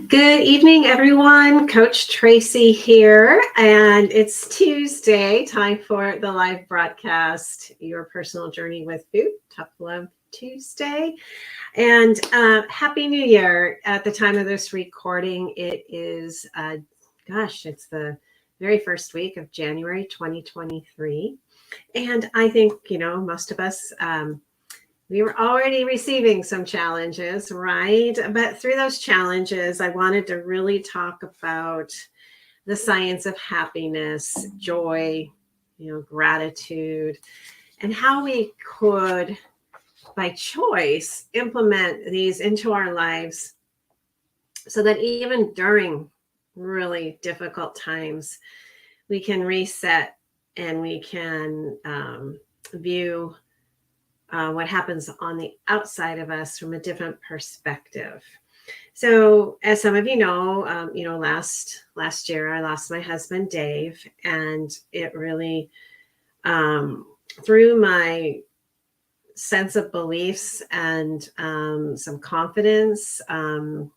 Good evening, everyone. Coach Tracy here, and it's Tuesday, time for the live broadcast, Your Personal Journey with Food, Tough Love Tuesday. And Happy New Year. At the time of this recording, it is, it's the very first week of January 2023. And I think, most of us, we were already receiving some challenges, right? But through those challenges, I wanted to really talk about the science of happiness, joy, gratitude, and how we could, by choice, implement these into our lives so that even during really difficult times, we can reset and we can view what happens on the outside of us from a different perspective. So, as some of you know, last year I lost my husband Dave, and it really through my sense of beliefs and some confidence, well,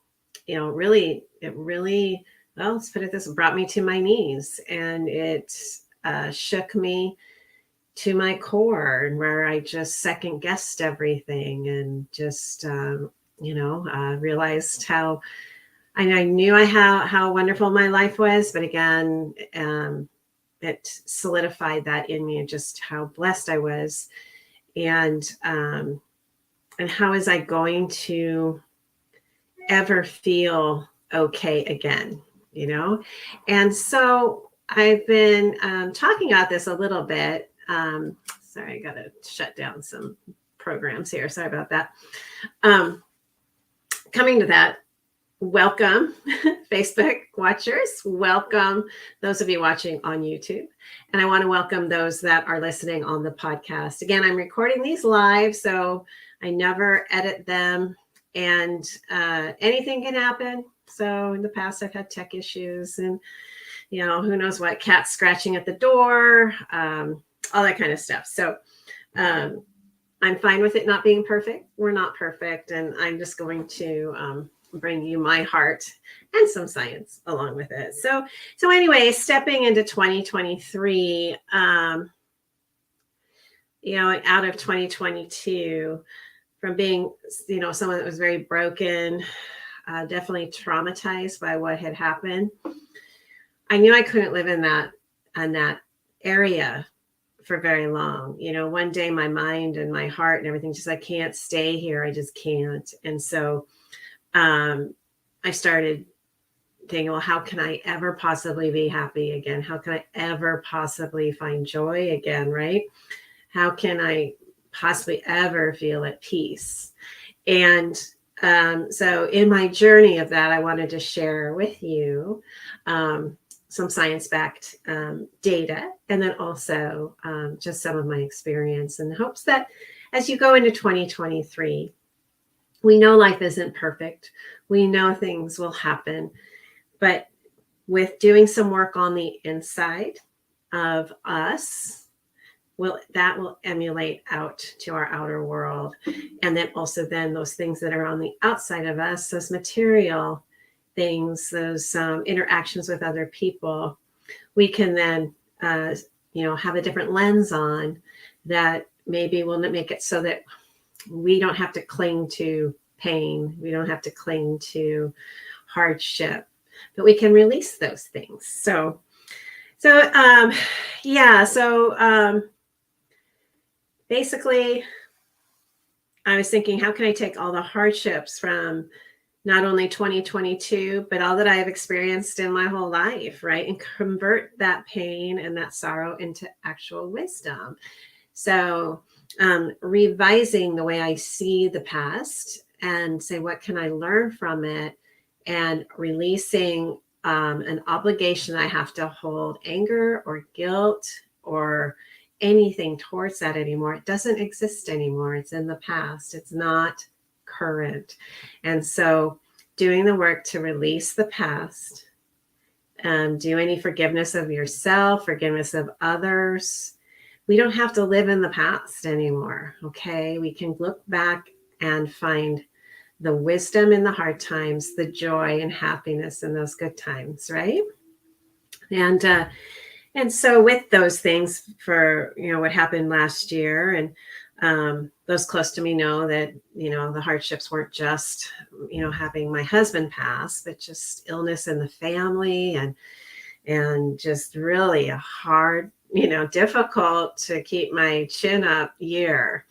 let's put it this, brought me to my knees, and it shook me to my core, where I just second guessed everything and just, realized how, I knew how wonderful my life was, but again, it solidified that in me, just how blessed I was, and how is I going to ever feel okay again, And so I've been talking about this a little bit. Sorry, I got to shut down some programs here. Sorry about that. Coming to that, welcome, Facebook watchers. Welcome those of you watching on YouTube. And I want to welcome those that are listening on the podcast. Again, I'm recording these live, so I never edit them. And anything can happen. So in the past, I've had tech issues and, who knows what, cats scratching at the door, all that kind of stuff. So I'm fine with it not being perfect. We're not perfect. And I'm just going to bring you my heart and some science along with it. So anyway, stepping into 2023, out of 2022, from being, someone that was very broken, definitely traumatized by what had happened. I knew I couldn't live in that area for very long. One day my mind and my heart and everything just, I can't stay here. I just can't. And so I started thinking, well, how can I ever possibly be happy again? How can I ever possibly find joy again, right? How can I possibly ever feel at peace? And so in my journey of that, I wanted to share with you some science-backed data, and then also just some of my experience, in the hopes that as you go into 2023, we know life isn't perfect. We know things will happen, but with doing some work on the inside of us, that will emulate out to our outer world. And then also then those things that are on the outside of us, those material things, those interactions with other people, we can then, have a different lens on that. Maybe will make it so that we don't have to cling to pain. We don't have to cling to hardship, but we can release those things. So basically, I was thinking, how can I take all the hardships from not only 2022, but all that I have experienced in my whole life, right? And convert that pain and that sorrow into actual wisdom. So revising the way I see the past and say, what can I learn from it? And releasing an obligation I have to hold, anger or guilt or anything towards that anymore. It doesn't exist anymore. It's in the past. It's not current. And so doing the work to release the past, do any forgiveness of yourself, forgiveness of others. We don't have to live in the past anymore. Okay. We can look back and find the wisdom in the hard times, the joy and happiness in those good times, right? And so with those things, for what happened last year, and those close to me know that the hardships weren't just having my husband pass, but just illness in the family, and just really a hard, difficult to keep my chin up year.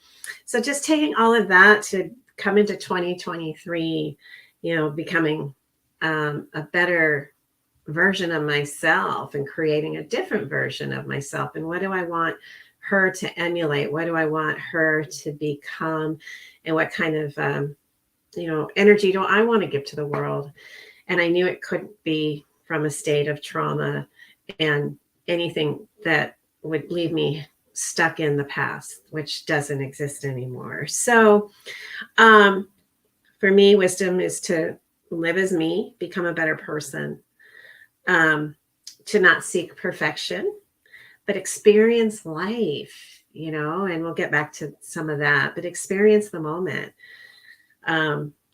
So just taking all of that to come into 2023, becoming a better version of myself and creating a different version of myself. And what do I want her to emulate? What do I want her to become? And what kind of, energy do I want to give to the world? And I knew it couldn't be from a state of trauma and anything that would leave me stuck in the past, which doesn't exist anymore. So for me, wisdom is to live as me, become a better person, to not seek perfection, but experience life, and we'll get back to some of that, but experience the moment.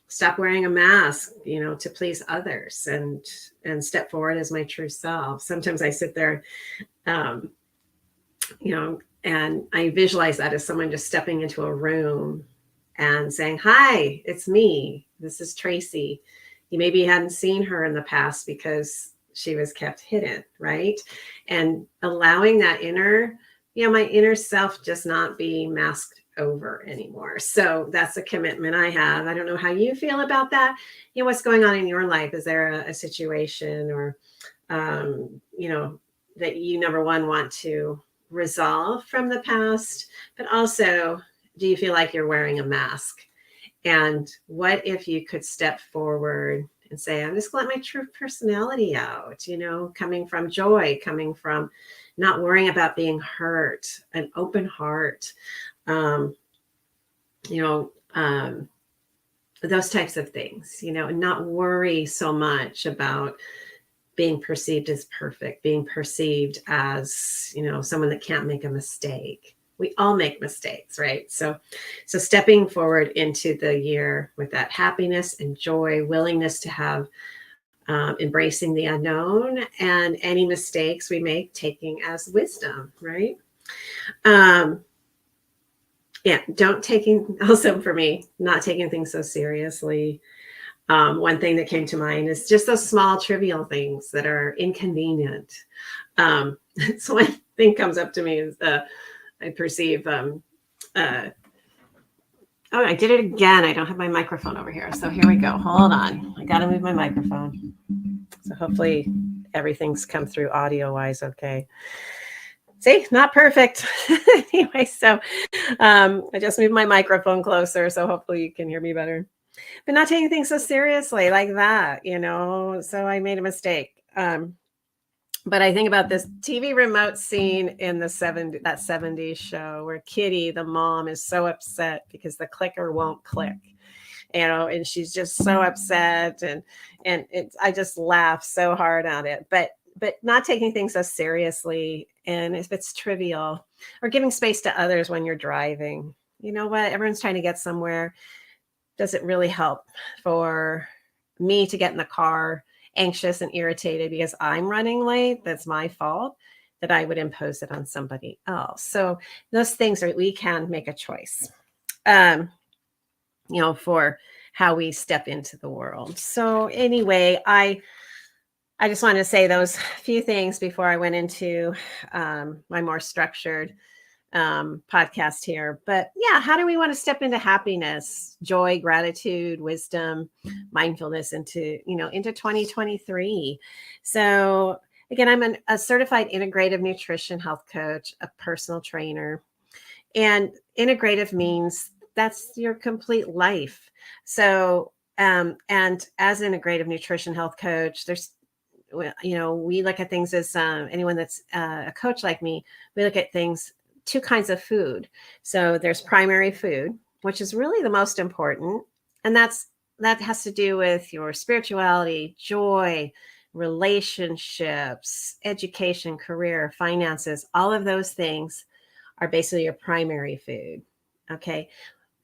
Stop wearing a mask, to please others, and step forward as my true self. Sometimes I sit there, and I visualize that as someone just stepping into a room and saying, "Hi, it's me. This is Tracy." You maybe hadn't seen her in the past because she was kept hidden, right? And allowing that my inner self just not be masked over anymore. So that's a commitment I have. I don't know how you feel about that. What's going on in your life? Is there a situation or, that you, number one, want to resolve from the past, but also, do you feel like you're wearing a mask? And what if you could step forward and say, I'm just going to let my true personality out, coming from joy, coming from not worrying about being hurt, an open heart, those types of things, and not worry so much about being perceived as perfect, being perceived as, someone that can't make a mistake. We all make mistakes, right? So stepping forward into the year with that happiness and joy, willingness to have, embracing the unknown, and any mistakes we make taking as wisdom, right? Also for me, not taking things so seriously. One thing that came to mind is just those small trivial things that are inconvenient. So one thing comes up to me is I perceive, I did it again. I don't have my microphone over here. So here we go. Hold on. I got to move my microphone. So hopefully everything's come through audio wise. Okay. See, not perfect. Anyway, so I just moved my microphone closer. So hopefully you can hear me better. But not taking things so seriously like that, So I made a mistake. But I think about this TV remote scene in that 70s show where Kitty, the mom, is so upset because the clicker won't click, and she's just so upset, and I just laugh so hard at it. But not taking things so seriously, and if it's trivial, or giving space to others when you're driving. You know what? Everyone's trying to get somewhere. Does it really help for me to get in the car anxious and irritated because I'm running late? That's my fault, that I would impose it on somebody else. So those things we can make a choice, for how we step into the world. So anyway, I just wanted to say those few things before I went into my more structured podcast here. But yeah, how do we want to step into happiness, joy, gratitude, wisdom, mindfulness into 2023? So again, I'm a certified integrative nutrition health coach, a personal trainer, and integrative means that's your complete life. So and as an integrative nutrition health coach, we look at things as anyone that's a coach like me, we look at things, two kinds of food. So there's primary food, which is really the most important. And that has to do with your spirituality, joy, relationships, education, career, finances. All of those things are basically your primary food. Okay.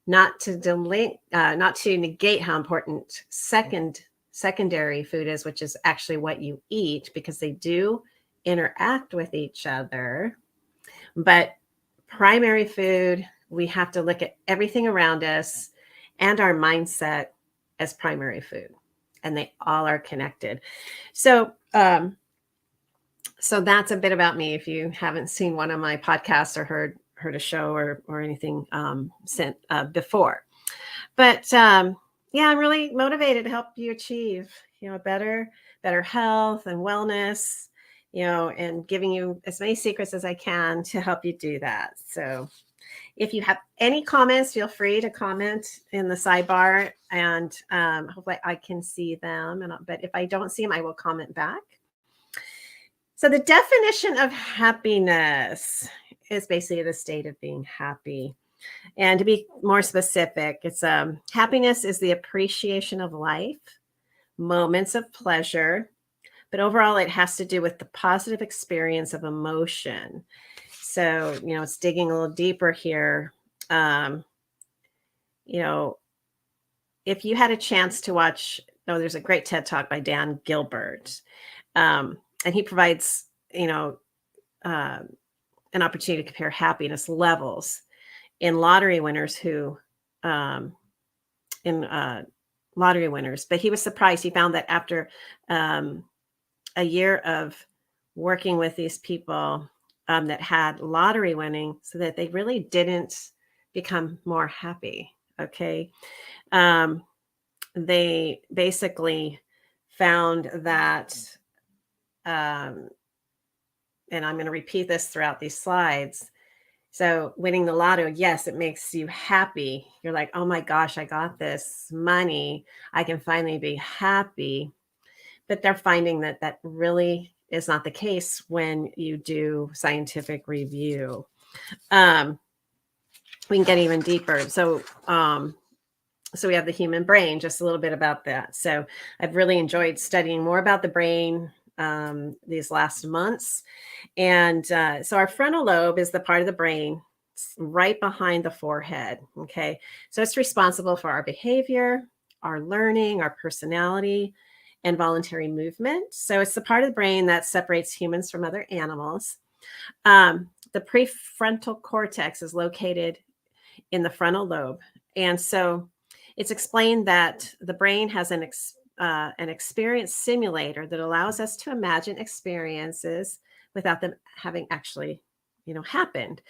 not to negate how important secondary food is, which is actually what you eat, because they do interact with each other. But primary food, we have to look at everything around us and our mindset as primary food, and they all are connected. So, so that's a bit about me. If you haven't seen one of my podcasts or heard a show or anything sent before, but yeah, I'm really motivated to help you achieve, better health and wellness, and giving you as many secrets as I can to help you do that. So if you have any comments, feel free to comment in the sidebar, and hopefully I can see them. But if I don't see them, I will comment back. So the definition of happiness is basically the state of being happy. And to be more specific, it's happiness is the appreciation of life, moments of pleasure, but overall it has to do with the positive experience of emotion. So, it's digging a little deeper here. If you had a chance to watch, there's a great TED Talk by Dan Gilbert. And he provides, an opportunity to compare happiness levels in lottery winners but he was surprised. He found that after a year of working with these people that had lottery winning, so that they really didn't become more happy. Okay. They basically found that, and I'm going to repeat this throughout these slides. So winning the lotto, yes, it makes you happy. You're like, oh my gosh, I got this money. I can finally be happy. But they're finding that that really is not the case when you do scientific review. We can get even deeper. So we have the human brain, just a little bit about that. So I've really enjoyed studying more about the brain these last months. And so our frontal lobe is the part of the brain right behind the forehead. Okay. So it's responsible for our behavior, our learning, our personality, and voluntary movement. So it's the part of the brain that separates humans from other animals. The prefrontal cortex is located in the frontal lobe. And so it's explained that the brain has an experience simulator that allows us to imagine experiences without them having actually, happened.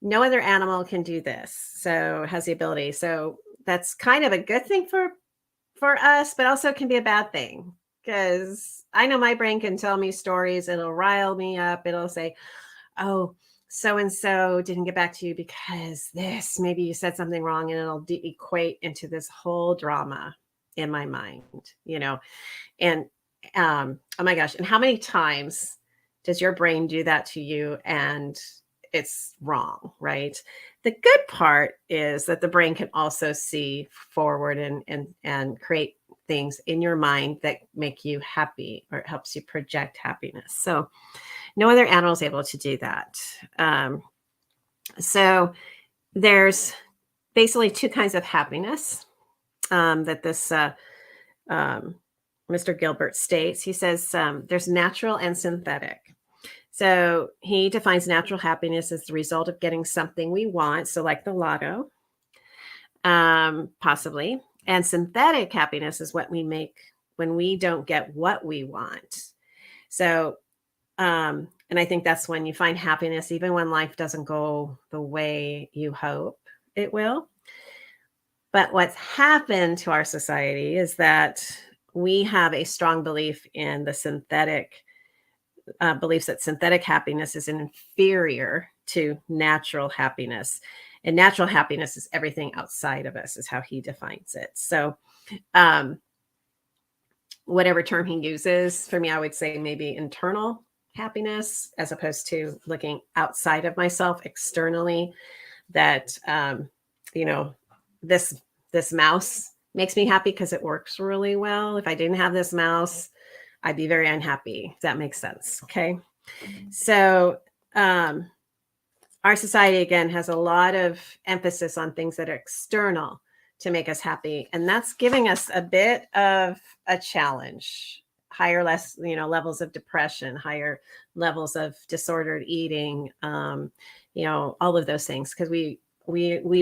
No other animal can do this. So it has the ability. So that's kind of a good thing for us, but also can be a bad thing, because I know my brain can tell me stories. It'll rile me up. It'll say, oh, so-and-so didn't get back to you because this, maybe you said something wrong, and it'll equate into this whole drama in my mind, and oh my gosh. And how many times does your brain do that to you and it's wrong, right? The good part is that the brain can also see forward and create things in your mind that make you happy, or it helps you project happiness. So no other animal is able to do that. So there's basically two kinds of happiness that this Mr. Gilbert states. He says there's natural and synthetic. So he defines natural happiness as the result of getting something we want. So like the lotto, possibly. And synthetic happiness is what we make when we don't get what we want. So, and I think that's when you find happiness, even when life doesn't go the way you hope it will. But what's happened to our society is that we have a strong belief in the synthetic beliefs that synthetic happiness is inferior to natural happiness. And natural happiness is everything outside of us, is how he defines it. So whatever term he uses, for me, I would say maybe internal happiness, as opposed to looking outside of myself externally, that, this mouse makes me happy because it works really well. If I didn't have this mouse, I'd be very unhappy. If that makes sense. Okay. So, our society, again, has a lot of emphasis on things that are external to make us happy. And that's giving us a bit of a challenge. Higher, less, levels of depression, higher levels of disordered eating, all of those things. Because we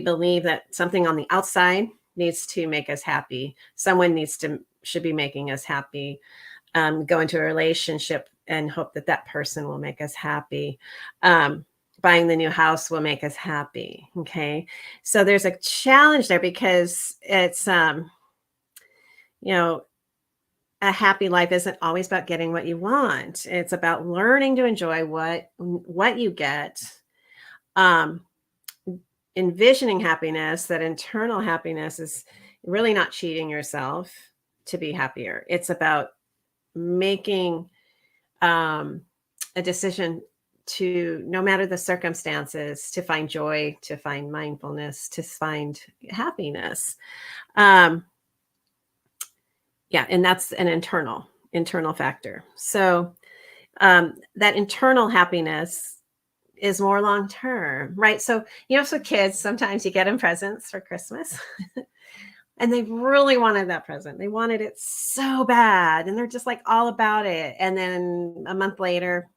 believe that something on the outside needs to make us happy. Someone should be making us happy. Go into a relationship and hope that that person will make us happy. Buying the new house will make us happy. Okay. So there's a challenge there because it's, a happy life isn't always about getting what you want. It's about learning to enjoy what you get. Envisioning happiness, that internal happiness, is really not cheating yourself to be happier. It's about making a decision to, no matter the circumstances, to find joy, to find mindfulness, to find happiness. And that's an internal factor. So that internal happiness is more long term, right? So, so kids, sometimes you get them presents for Christmas. And they really wanted that present. They wanted it so bad. And they're just like all about it. And then a month later,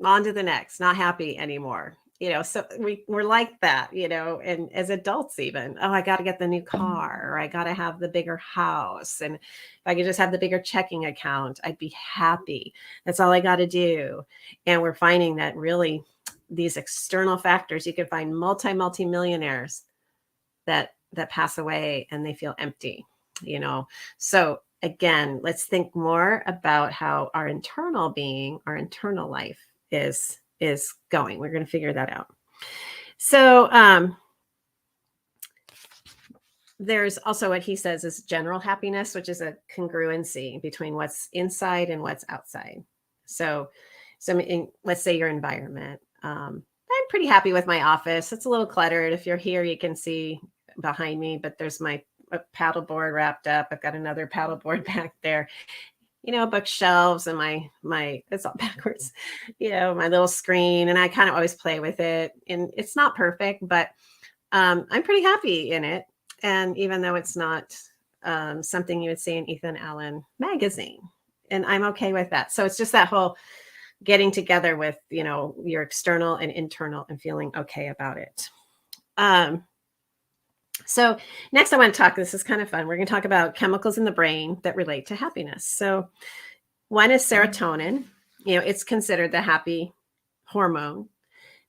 on to the next, not happy anymore. So we're like that, and as adults even, oh, I got to get the new car, or I got to have the bigger house. And if I could just have the bigger checking account, I'd be happy. That's all I got to do. And we're finding that really these external factors, you can find multi-millionaires that pass away and they feel empty, So again, let's think more about how our internal being, our internal life is going. We're going to figure that out. So there's also what he says is general happiness, which is a congruency between what's inside and what's outside. So let's say your environment. I'm pretty happy with my office. It's a little cluttered. If you're here, you can see behind me, but there's my paddleboard wrapped up. I've got another paddleboard back there, bookshelves, and my it's all backwards, my little screen. And I kind of always play with it, and it's not perfect, but I'm pretty happy in it. And even though it's not something you would see in Ethan Allen magazine, and I'm okay with that. So it's just that whole getting together with, your external and internal and feeling okay about it. So next I want to talk, this is kind of fun. We're going to talk about chemicals in the brain that relate to happiness. So one is serotonin. It's considered the happy hormone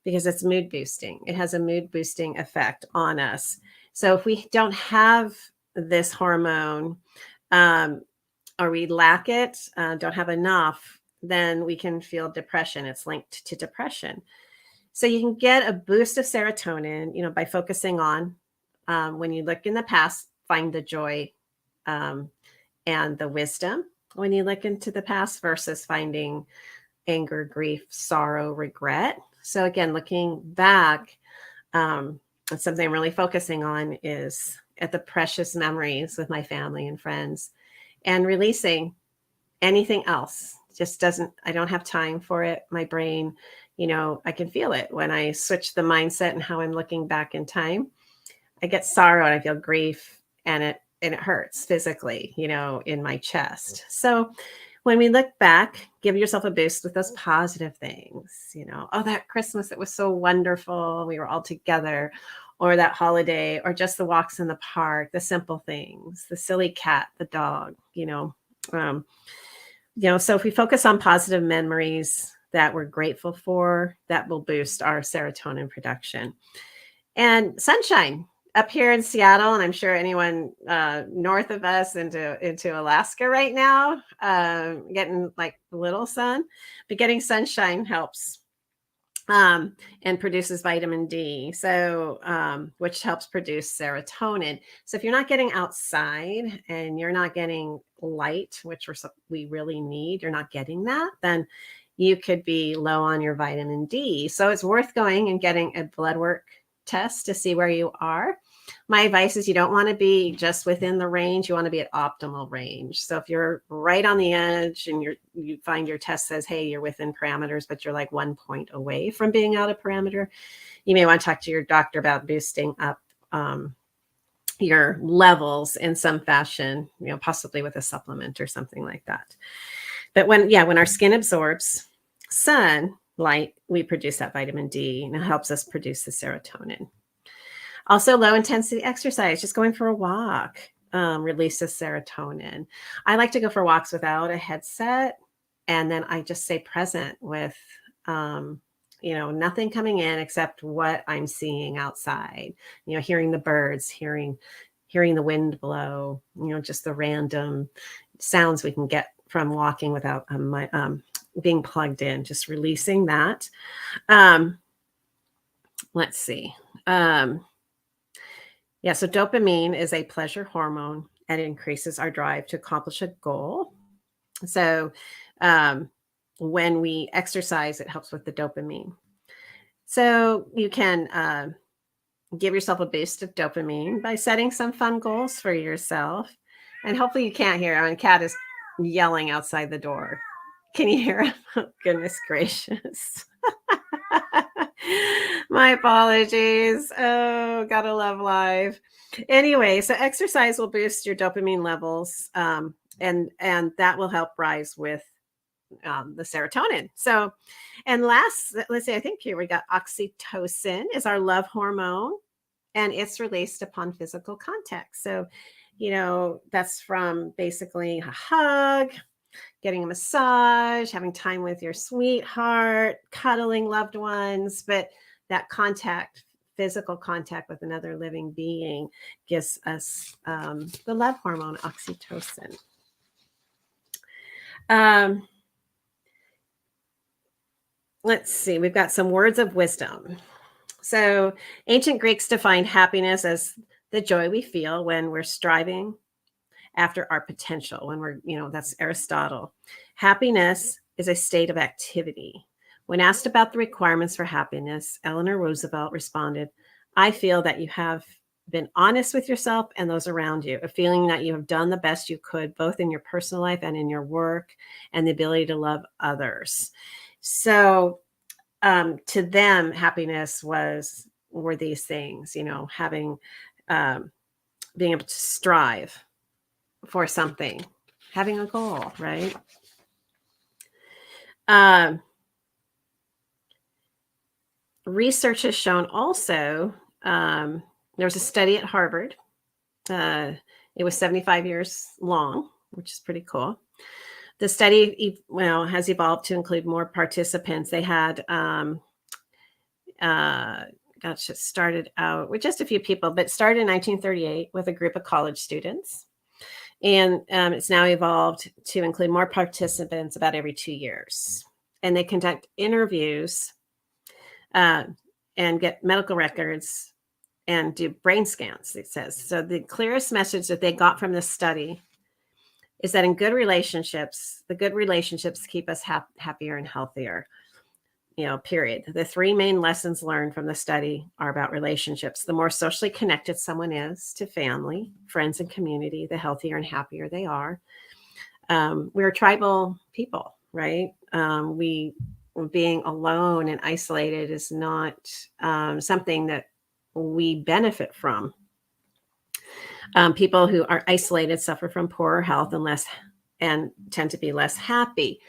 because it's mood boosting. It has a mood boosting effect on us. So if we don't have this hormone, or we lack it, don't have enough, then we can feel depression. It's linked to depression. So you can get a boost of serotonin, by focusing on, when you look in the past, find the joy and the wisdom when you look into the past versus finding anger, grief, sorrow, regret. So again, looking back, something I'm really focusing on is at the precious memories with my family and friends, and releasing anything else. I don't have time for it. My brain, I can feel it when I switch the mindset and how I'm looking back in time. I get sorrow and I feel grief, and it hurts physically, in my chest. So when we look back, give yourself a boost with those positive things, oh, that Christmas, it was so wonderful. We were all together, or that holiday, or just the walks in the park, the simple things, the silly cat, the dog, so if we focus on positive memories that we're grateful for, that will boost our serotonin production. And sunshine up here in Seattle, and I'm sure anyone north of us into Alaska right now, getting like little sun, but getting sunshine helps and produces vitamin D, so which helps produce serotonin. So if you're not getting outside and you're not getting light, which we really need, you're not getting that, then you could be low on your vitamin D. So it's worth going and getting a blood work test to see where you are. my advice is you don't want to be just within the range. You want to be at optimal range. So if you're right on the edge and you find your test says, hey, you're within parameters, but you're like 1 point away from being out of parameter, you may want to talk to your doctor about boosting up your levels in some fashion, possibly with a supplement or something like that. But when our skin absorbs sunlight, we produce that vitamin D, and it helps us produce the serotonin. Also, low intensity exercise, just going for a walk, releases serotonin. I like to go for walks without a headset, and then I just stay present with, nothing coming in except what I'm seeing outside, hearing the birds, hearing the wind blow, just the random sounds we can get from walking without being plugged in, just releasing that. Let's see. So dopamine is a pleasure hormone, and it increases our drive to accomplish a goal. So when we exercise, it helps with the dopamine. So you can give yourself a boost of dopamine by setting some fun goals for yourself. And hopefully you can't hear. My cat is yelling outside the door. Can you hear him? Oh, goodness gracious. My apologies. Oh, gotta love live. Anyway, so exercise will boost your dopamine levels, and that will help rise with the serotonin. So, and last, let's see, I think here we got oxytocin is our love hormone, and it's released upon physical contact. So, that's from basically a hug, getting a massage, having time with your sweetheart, cuddling loved ones. But that physical contact with another living being gives us the love hormone, oxytocin. Let's see, we've got some words of wisdom. So ancient Greeks defined happiness as the joy we feel when we're striving after our potential, when we're, that's Aristotle. Happiness is a state of activity. When asked about the requirements for happiness, Eleanor Roosevelt responded, I feel that you have been honest with yourself and those around you, a feeling that you have done the best you could, both in your personal life and in your work, and the ability to love others. So to them, happiness were these things, having, being able to strive for something, having a goal, right? Research has shown also, there was a study at Harvard. It was 75 years long, which is pretty cool. The study, has evolved to include more participants. They had, it started out with just a few people, but started in 1938 with a group of college students. And it's now evolved to include more participants about every 2 years. And they conduct interviews and get medical records and do brain scans, it says. So the clearest message that they got from this study is that in good relationships, the good relationships keep us happier and healthier, period. The 3 main lessons learned from the study are about relationships. The more socially connected someone is to family, friends, and community, the healthier and happier they are. We're tribal people, right? Being alone and isolated is not something that we benefit from. People who are isolated suffer from poorer health and tend to be less happy.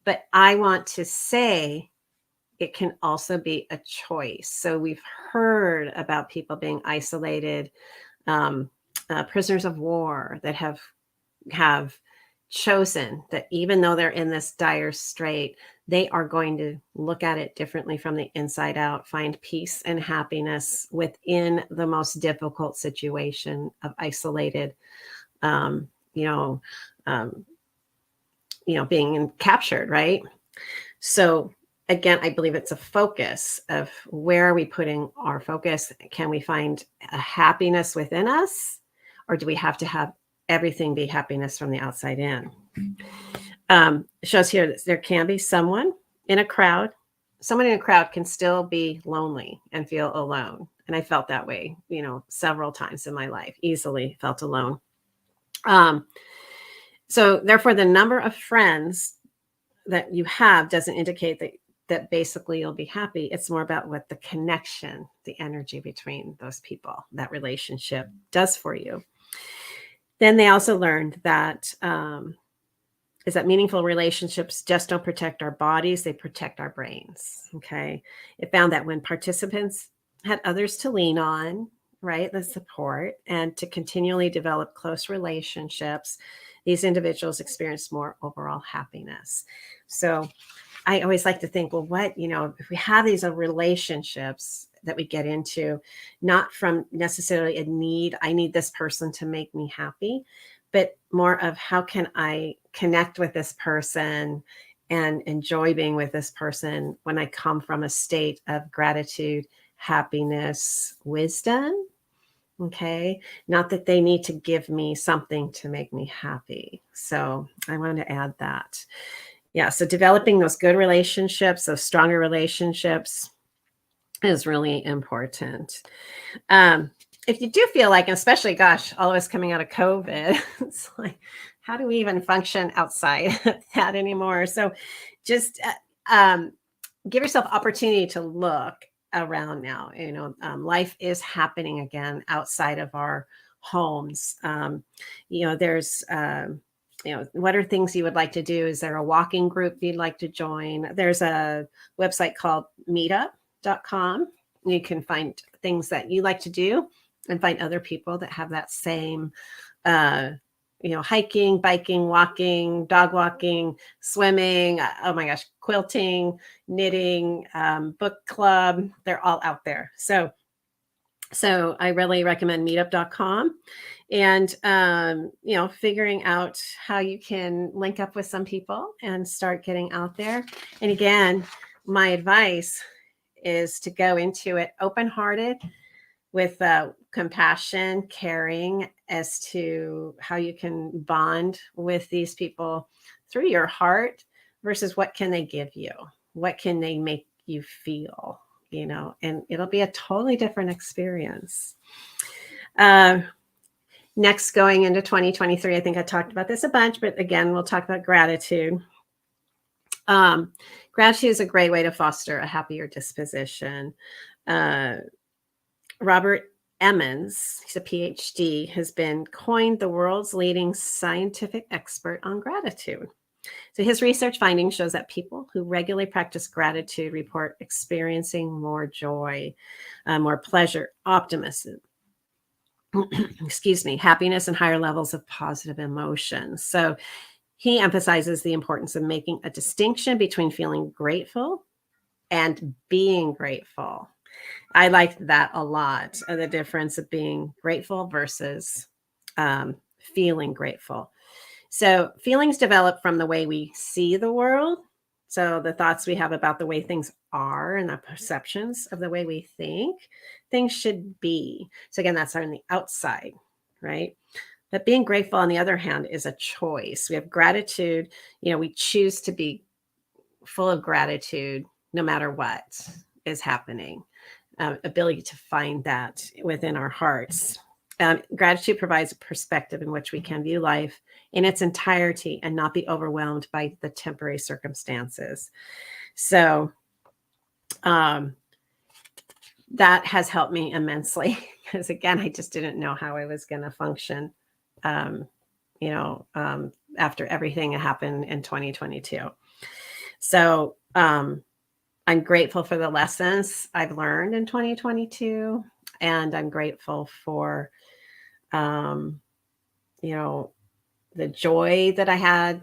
But I want to say it can also be a choice. So we've heard about people being isolated, prisoners of war that have chosen that even though they're in this dire strait, they are going to look at it differently from the inside out, find peace and happiness within the most difficult situation of isolated, being captured, right? So again, I believe it's a focus of where are we putting our focus? Can we find a happiness within us, or do we have to have everything be happiness from the outside in? It shows here that there can be someone in a crowd can still be lonely and feel alone. And I felt that way, several times in my life, easily felt alone. So therefore, the number of friends that you have doesn't indicate that basically you'll be happy. It's more about what the connection, the energy between those people, that relationship does for you. Then they also learned that is that meaningful relationships just don't protect our bodies, they protect our brains. Okay. It found that when participants had others to lean on, right, the support, and to continually develop close relationships, these individuals experienced more overall happiness. So I always like to think, well, if we have these relationships that we get into, not from necessarily a need, I need this person to make me happy, but more of how can I connect with this person and enjoy being with this person when I come from a state of gratitude, happiness, wisdom. Okay. Not that they need to give me something to make me happy. So I want to add that. Yeah. So developing those good relationships, those stronger relationships is really important. If you do feel like, especially, gosh, all of us coming out of COVID, it's like, how do we even function outside of that anymore? So just give yourself opportunity to look around now. Life is happening again outside of our homes. There's, what are things you would like to do? Is there a walking group you'd like to join? There's a website called meetup.com. You can find things that you like to do and find other people that have that same, hiking, biking, walking, dog walking, swimming, oh my gosh, quilting, knitting, book club. They're all out there. So I really recommend meetup.com and, figuring out how you can link up with some people and start getting out there. And again, my advice is to go into it open-hearted with compassion, caring as to how you can bond with these people through your heart versus what can they give you? What can they make you feel? And it'll be a totally different experience. Next, going into 2023, I think I talked about this a bunch, but again, we'll talk about gratitude. Gratitude is a great way to foster a happier disposition. Robert Emmons, he's a PhD, has been coined the world's leading scientific expert on gratitude. So his research findings shows that people who regularly practice gratitude report experiencing more joy, more pleasure, optimism, happiness, and higher levels of positive emotions. So he emphasizes the importance of making a distinction between feeling grateful and being grateful. I liked that a lot, the difference of being grateful versus feeling grateful. So feelings develop from the way we see the world. So the thoughts we have about the way things are and the perceptions of the way we think things should be. So again, that's on the outside, right? But being grateful, on the other hand, is a choice. We have gratitude. We choose to be full of gratitude no matter what is happening. Ability to find that within our hearts. Gratitude provides a perspective in which we can view life in its entirety and not be overwhelmed by the temporary circumstances. So that has helped me immensely because, again, I just didn't know how I was going to function, after everything that happened in 2022. So I'm grateful for the lessons I've learned in 2022, and I'm grateful for, the joy that I had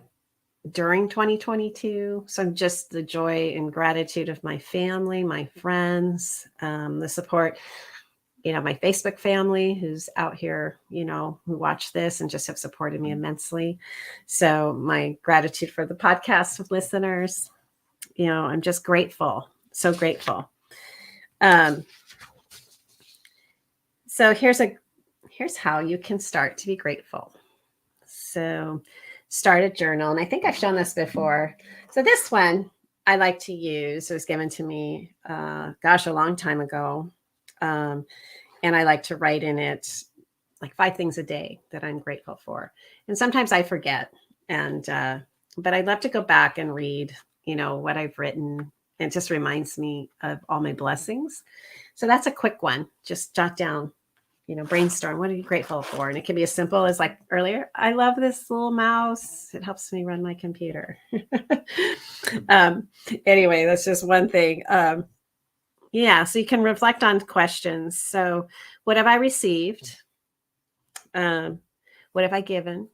during 2022. So just the joy and gratitude of my family, my friends, the support, my Facebook family who's out here, who watch this and just have supported me immensely. So my gratitude for the podcast listeners. I'm just grateful, so grateful. So here's how you can start to be grateful. So start a journal. And I think I've shown this before. So this one I like to use. It was given to me, a long time ago. And I like to write in it like 5 things a day that I'm grateful for. And sometimes I forget. And, but I'd love to go back and read, what I've written. It just reminds me of all my blessings. So that's a quick one. Just jot down, brainstorm. What are you grateful for? And it can be as simple as like earlier, I love this little mouse. It helps me run my computer. Anyway, that's just one thing. Yeah, so you can reflect on questions. So what have I received? What have I given?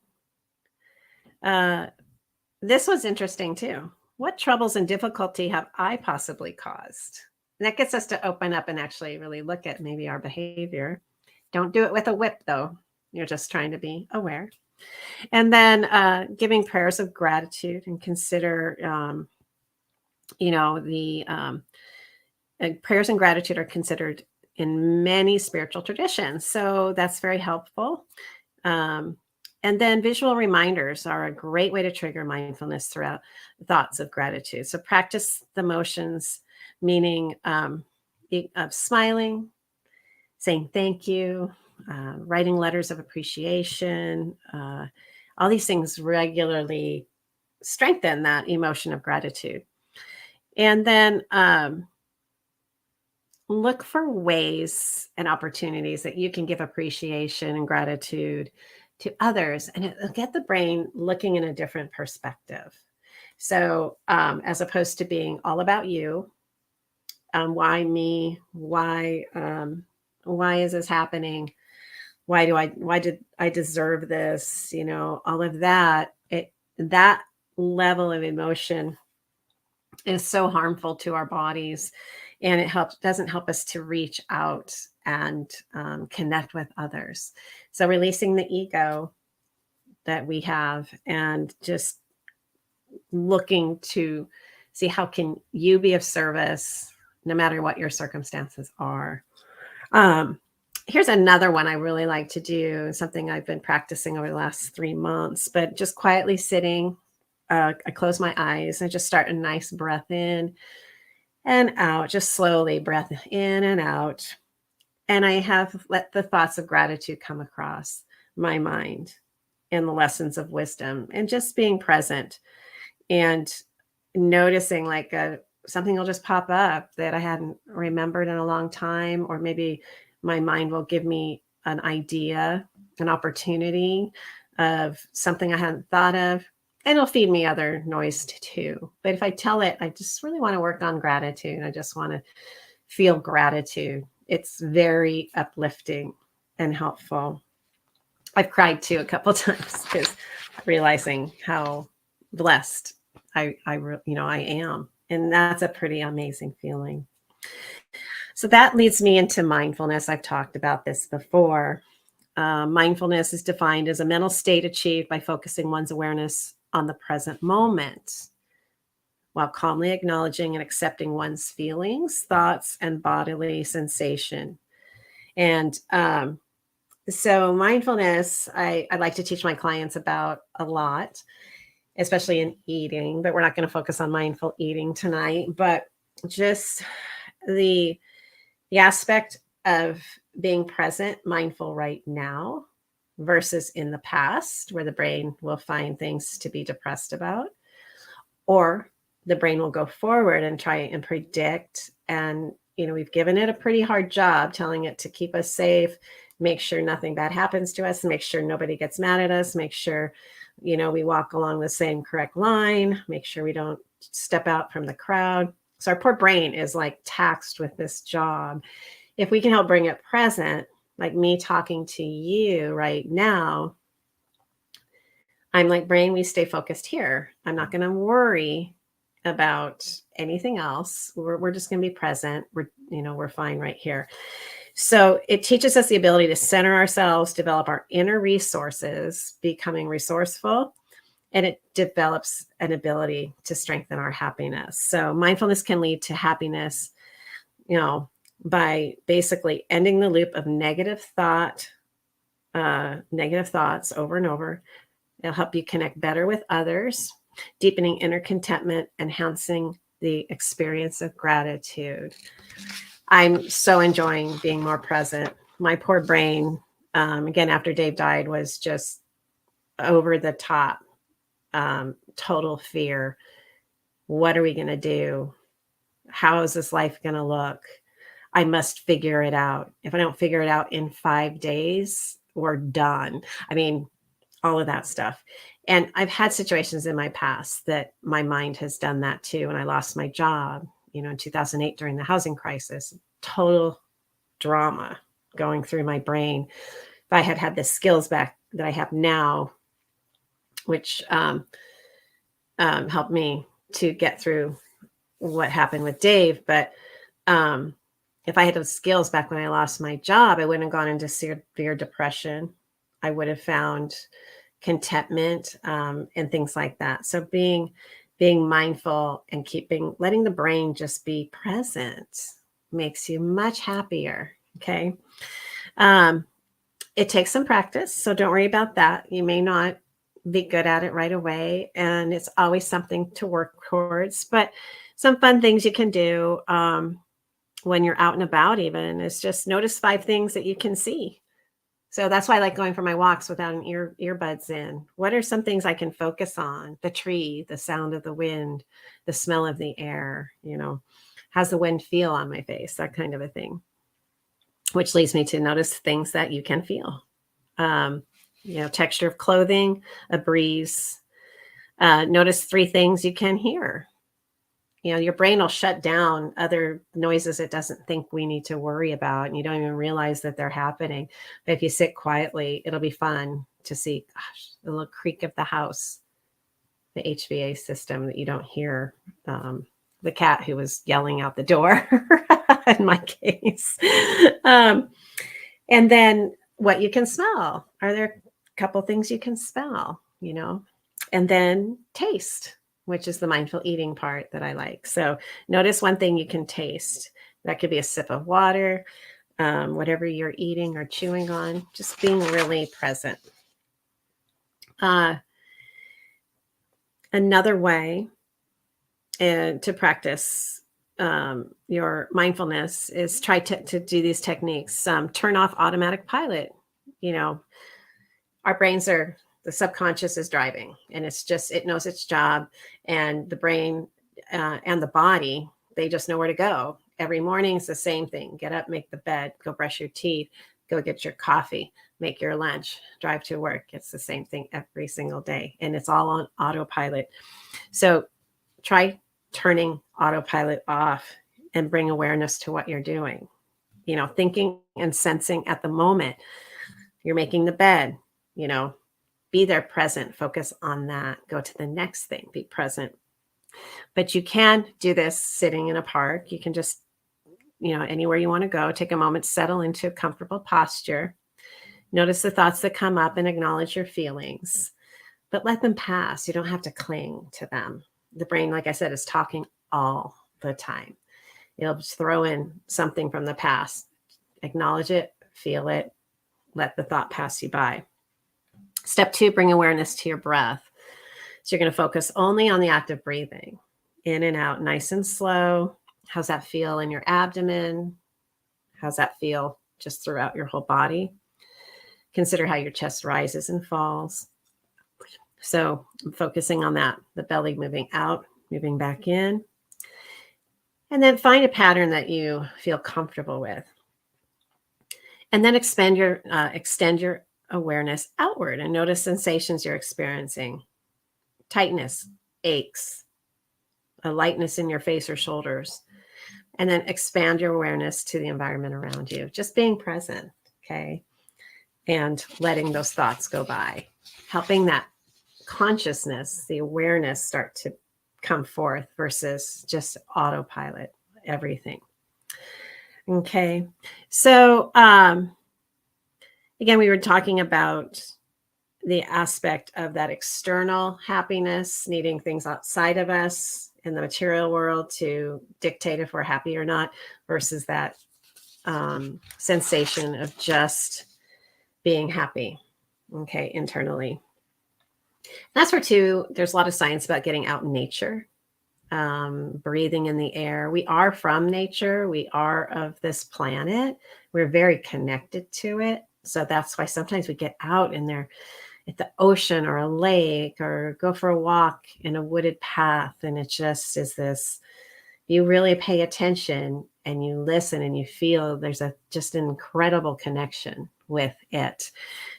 This was interesting too. What troubles and difficulty have I possibly caused? And that gets us to open up and actually really look at maybe our behavior. Don't do it with a whip, though. You're just trying to be aware. And then giving prayers of gratitude and consider, the prayers and gratitude are considered in many spiritual traditions. So that's very helpful. And then visual reminders are a great way to trigger mindfulness throughout thoughts of gratitude. So practice the motions, meaning of smiling, saying thank you, writing letters of appreciation. All these things regularly strengthen that emotion of gratitude. And then look for ways and opportunities that you can give appreciation and gratitude to others, and it'll get the brain looking in a different perspective. So as opposed to being all about you, why me? Why is this happening? Why did I deserve this? All of that, that level of emotion is so harmful to our bodies, and it doesn't help us to reach out and connect with others. So releasing the ego that we have and just looking to see how can you be of service no matter what your circumstances are. Here's another one I really like to do, something I've been practicing over the last 3 months, but just quietly sitting. I close my eyes and just start a nice breath in and out, just slowly breath in and out. And I have let the thoughts of gratitude come across my mind and the lessons of wisdom, and just being present and noticing like something will just pop up that I hadn't remembered in a long time, or maybe my mind will give me an idea, an opportunity of something I hadn't thought of. And it'll feed me other noise too. But if I tell it, I just really want to work on gratitude. I just want to feel gratitude. It's very uplifting and helpful. I've cried too a couple times because realizing how blessed I am. And that's a pretty amazing feeling. So that leads me into mindfulness. I've talked about this before. Mindfulness is defined as a mental state achieved by focusing one's awareness on the present moment while calmly acknowledging and accepting one's feelings, thoughts, and bodily sensation. And so mindfulness, I like to teach my clients about a lot, especially in eating, but we're not going to focus on mindful eating tonight, but just the aspect of being present, mindful right now versus in the past, where the brain will find things to be depressed about, or the brain will go forward and try and predict. And, we've given it a pretty hard job telling it to keep us safe, make sure nothing bad happens to us, make sure nobody gets mad at us, make sure, we walk along the same correct line, make sure we don't step out from the crowd. So our poor brain is like taxed with this job. If we can help bring it present, like me talking to you right now, I'm like, brain, we stay focused here. I'm not going to worry about anything else. We're just going to be present. We're fine right here. So it teaches us the ability to center ourselves, develop our inner resources, becoming resourceful, and it develops an ability to strengthen our happiness. So mindfulness can lead to happiness, by basically ending the loop of negative thoughts over and over. It'll help you connect better with others, deepening inner contentment, enhancing the experience of gratitude. I'm so enjoying being more present. My poor brain, again, after Dave died, was just over the top, total fear. What are we going to do? How is this life going to look? I must figure it out. If I don't figure it out in 5 days, we're done. I mean, all of that stuff. And I've had situations in my past that my mind has done that too. And I lost my job, in 2008 during the housing crisis, total drama going through my brain. If I had had the skills back that I have now, which helped me to get through what happened with Dave. But if I had those skills back when I lost my job, I wouldn't have gone into severe depression. I would have found contentment and things like that. So being mindful and letting the brain just be present makes you much happier. Okay. It takes some practice, so don't worry about that. You may not be good at it right away, and it's always something to work towards. But some fun things you can do when you're out and about even is just notice 5 things that you can see. So that's why I like going for my walks without an earbuds in. What are some things I can focus on? The tree, the sound of the wind, the smell of the air, how's the wind feel on my face, that kind of a thing. Which leads me to notice things that you can feel. Texture of clothing, a breeze. Notice 3 things you can hear. Your brain will shut down other noises it doesn't think we need to worry about, and you don't even realize that they're happening. But if you sit quietly, it'll be fun to see, the little creak of the house, the HVA system that you don't hear, the cat who was yelling out the door in my case. And then what you can smell. Are there a couple things you can smell, and then taste, which is the mindful eating part that I like. So notice one thing you can taste. That could be a sip of water, whatever you're eating or chewing on, just being really present. Another way to practice your mindfulness is try to do these techniques. Turn off automatic pilot. Our brains the subconscious is driving, and it knows its job, and the brain and the body, they just know where to go. Every morning it's the same thing. Get up, make the bed, go brush your teeth, go get your coffee, make your lunch, drive to work. It's the same thing every single day, and it's all on autopilot. So try turning autopilot off and bring awareness to what you're doing. Thinking and sensing at the moment. You're making the bed, be there, present, focus on that. Go to the next thing, be present. But you can do this sitting in a park. You can just, anywhere you want to go, take a moment, settle into a comfortable posture. Notice the thoughts that come up and acknowledge your feelings, but let them pass. You don't have to cling to them. The brain, like I said, is talking all the time. It'll just throw in something from the past. Acknowledge it, feel it, let the thought pass you by. Step 2, bring awareness to your breath. So you're going to focus only on the act of breathing, in and out, nice and slow. How's that feel in your abdomen? How's that feel just throughout your whole body? Consider how your chest rises and falls. So I'm focusing on that, the belly moving out, moving back in. And then find a pattern that you feel comfortable with. And then extend your awareness outward and notice sensations you're experiencing. Tightness, aches, a lightness in your face or shoulders. And then expand your awareness to the environment around you. Just being present, okay? And letting those thoughts go by. Helping that consciousness, the awareness start to come forth versus just autopilot everything. Okay. So, again, we were talking about the aspect of that external happiness, needing things outside of us in the material world to dictate if we're happy or not, versus that sensation of just being happy, okay, internally. That's where too, there's a lot of science about getting out in nature. breathing in the air. We are from nature. We are of this planet. We're very connected to it. So that's why sometimes we get out in there at the ocean or a lake or go for a walk in a wooded path. And it just is this, you really pay attention and you listen and you feel there's just an incredible connection with it.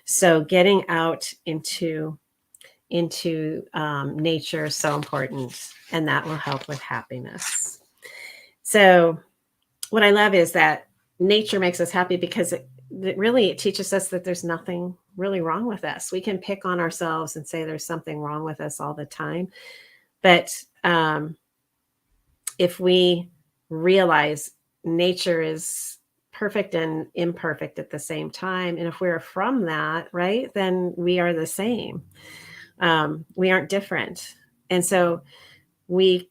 So getting out into nature is so important, and that will help with happiness. So what I love is that nature makes us happy because it really teaches us that there's nothing really wrong with us. We can pick on ourselves and say there's something wrong with us all the time. But if we realize nature is perfect and imperfect at the same time, and if we're from that, right, then we are the same. We aren't different. And so we,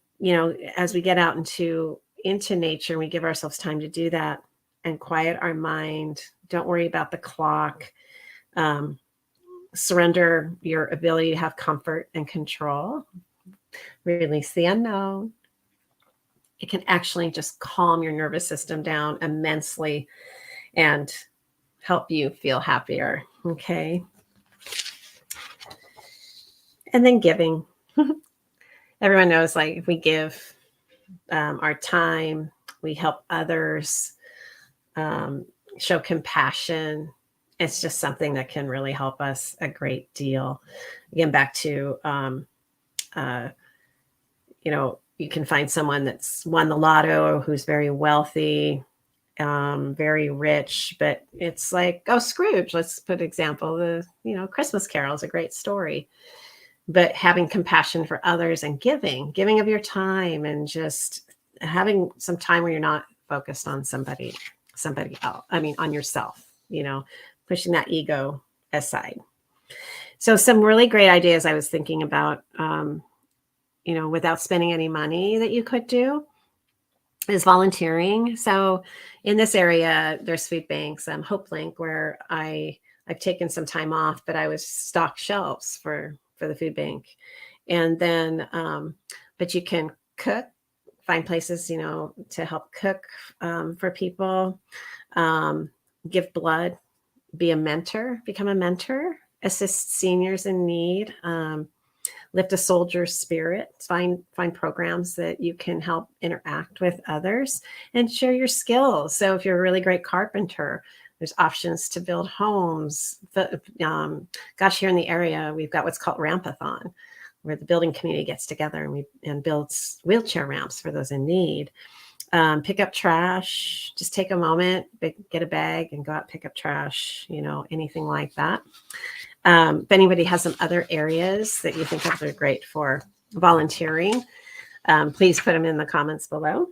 as we get out into nature, we give ourselves time to do that and quiet our mind. Don't worry about the clock. Surrender your ability to have comfort and control. Release the unknown. It can actually just calm your nervous system down immensely and help you feel happier. Okay. And then giving. Everyone knows, like, if we give our time, we help others, show compassion. It's just something that can really help us a great deal. Again, back to, you can find someone that's won the lotto or who's very wealthy, very rich, but it's like, Scrooge, let's put an example. The, Christmas Carol is a great story. But having compassion for others and giving of your time and just having some time where you're not focused on somebody else. I mean, on yourself, pushing that ego aside. So some really great ideas I was thinking about, without spending any money that you could do is volunteering. So in this area, there's food banks, Hope Link, where I've taken some time off, but I was stocked shelves for the food bank. And then, but you can cook, find places, to help cook for people, give blood, be a mentor, become a mentor, assist seniors in need, lift a soldier's spirit, find programs that you can help interact with others and share your skills. So if you're a really great carpenter, there's options to build homes. Here in the area, we've got what's called Rampathon, where the building community gets together and builds wheelchair ramps for those in need. Pick up trash. Just take a moment, get a bag, and go out and pick up trash. Anything like that. If anybody has some other areas that you think of that are great for volunteering, please put them in the comments below.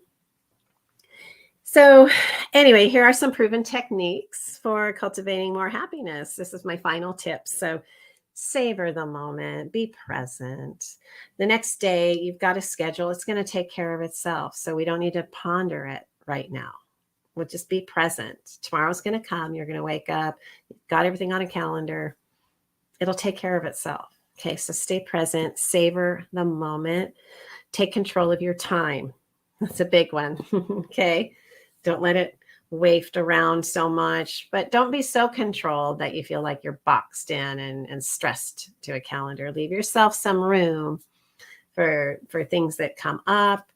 So anyway, here are some proven techniques for cultivating more happiness. This is my final tip. So savor the moment, be present. The next day, you've got a schedule. It's going to take care of itself. So we don't need to ponder it right now. We'll just be present. Tomorrow's going to come. You're going to wake up. You've got everything on a calendar. It'll take care of itself. Okay, so stay present, savor the moment, take control of your time. That's a big one. Okay, don't let it waft around so much, but don't be so controlled that you feel like you're boxed in and stressed to a calendar. Leave yourself some room for things that come up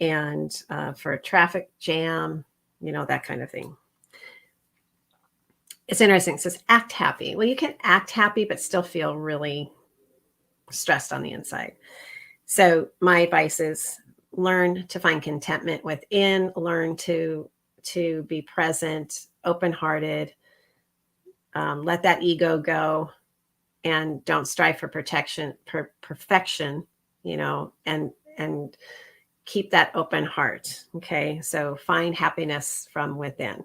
and for a traffic jam, that kind of thing. It's interesting. It says act happy. Well, you can act happy, but still feel really stressed on the inside. So my advice is learn to find contentment within, learn to be present, open-hearted, let that ego go, and don't strive for perfection, and keep that open heart. Okay. So find happiness from within.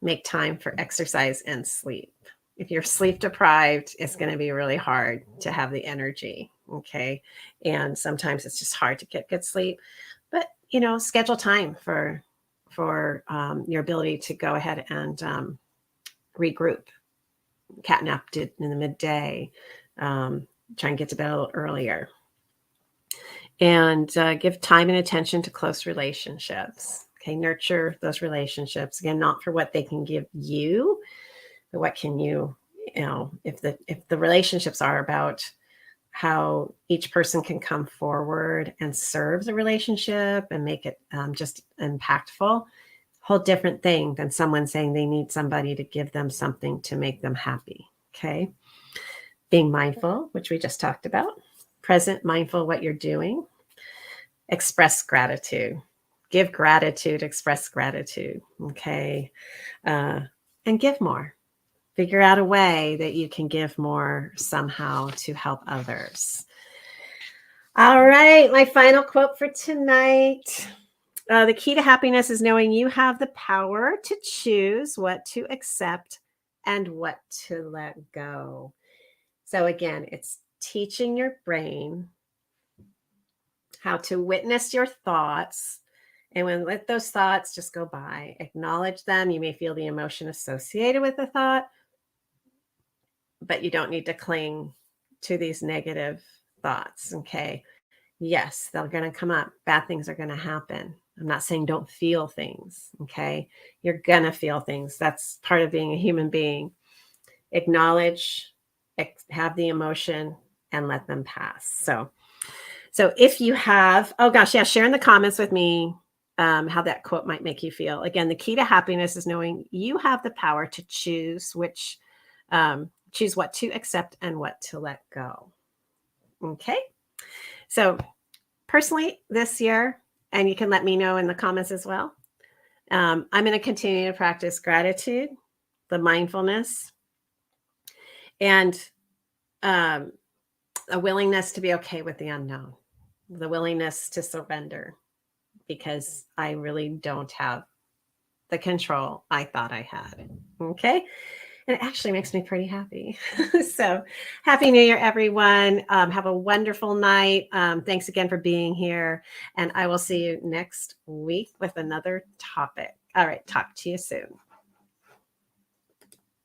Make time for exercise and sleep. If you're sleep deprived, it's going to be really hard to have the energy. Okay. And sometimes it's just hard to get good sleep, but schedule time for your ability to go ahead and regroup. Catnap in the midday. Try and get to bed a little earlier. and give time and attention to close relationships. Okay, nurture those relationships. Again, not for what they can give you, but what can you, if the relationships are about how each person can come forward and serve the relationship and make it just impactful, whole different thing than someone saying they need somebody to give them something to make them happy. Okay. Being mindful, which we just talked about, present, mindful what you're doing, express gratitude, give gratitude, express gratitude. Okay. And give more. Figure out a way that you can give more somehow to help others. All right. My final quote for tonight. The key to happiness is knowing you have the power to choose what to accept and what to let go. So again, it's teaching your brain how to witness your thoughts. And when let those thoughts just go by, acknowledge them. You may feel the emotion associated with the thought, but you don't need to cling to these negative thoughts. Okay. Yes, they're going to come up. Bad things are going to happen. I'm not saying don't feel things. Okay. You're going to feel things. That's part of being a human being. Acknowledge, have the emotion, and let them pass. So if you have, oh gosh, yeah, share in the comments with me how that quote might make you feel. Again, the key to happiness is knowing you have the power to choose choose what to accept and what to let go. Okay. So personally this year, and you can let me know in the comments as well, I'm going to continue to practice gratitude, the mindfulness, and a willingness to be okay with the unknown, the willingness to surrender, because I really don't have the control I thought I had. Okay. And it actually makes me pretty happy. So happy New Year, everyone. Have a wonderful night. Thanks again for being here. And I will see you next week with another topic. All right. Talk to you soon.